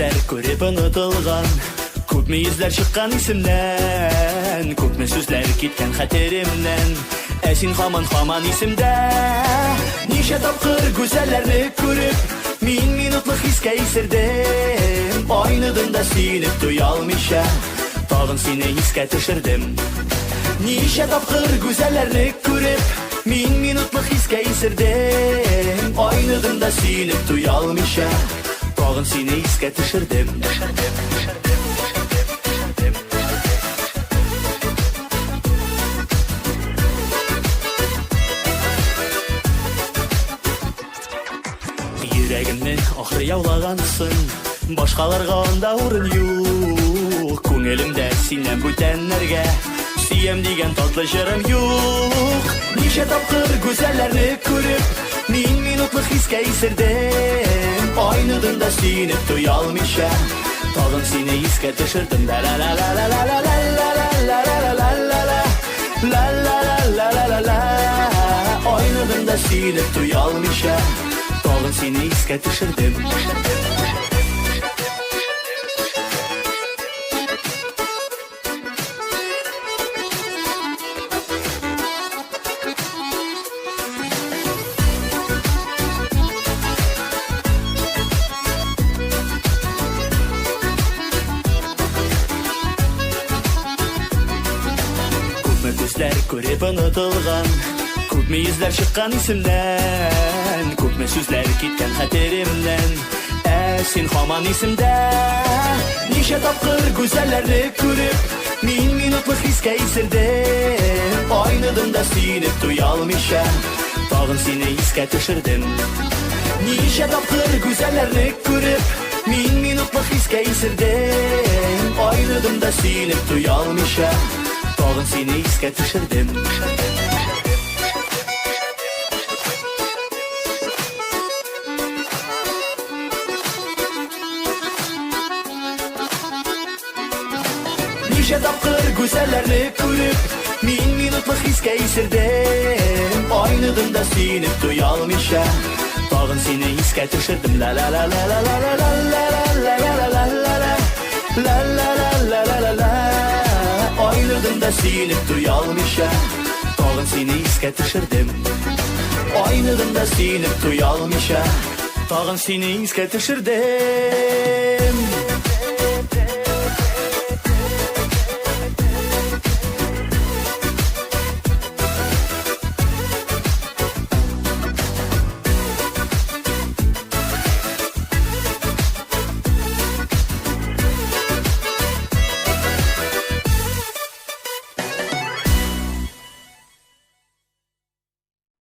gözler görüp unutulgan, köpme yüzler çıkkan isimden, köpme sözler gitken xaterimden. Esin haman isimde, nice tapkır güzellerini görüp, minutluk hiske isirdim. Aynıdında sinip duyalmışam, tağın seni hiske düşürdüm. Nice tapkır güzellerini görüp, minutluk hiske isirdim. Aynıdında sinip duyalmışam, tağın seni hiske düşürdüm. Yüreğimni ahır yavlagansın, başkalarga onda urun yok. Köngülümde sinlen bütenlerge, siyem digen tatlı jırım yok. Nice tapkır güzellerini görüp, minutluk hiske isirdim. Aynıdında sinip duyalmışam, tağın seni hiske düşürdüm. La la la la la la la la la la la la la la la la la la. Aynıdında sinip duyalmışam, tağın seni hiske düşürdüm. Köpme gözler görüp unutulgan, köpme yüzler çıkkan isimden, köpme sözler gitken xaterimden. Esin haman isimde, nice tapkır güzellerini görüp, minutluk hiske isirdim. Aynıdında sinip duyalmışam, tağın seni hiske düşürdüm. Nice tapkır güzellerini görüp, minutluk hiske isirdim. Aynıdında sinip duyalmışam, tağın seni hiske düşürdüm. Nice tapkır güzellerini görüp, minutluk hiske isirdim. Aynıdında sinip duyalmışam, tağın seni hiske düşürdüm. La la la la la la la la la la la la la la la la la la. Aynıdında sinip duyalmışam, tağın seni hiske düşürdüm. Aynıdında sinip duyalmışam, tağın seni hiske düşürdüm.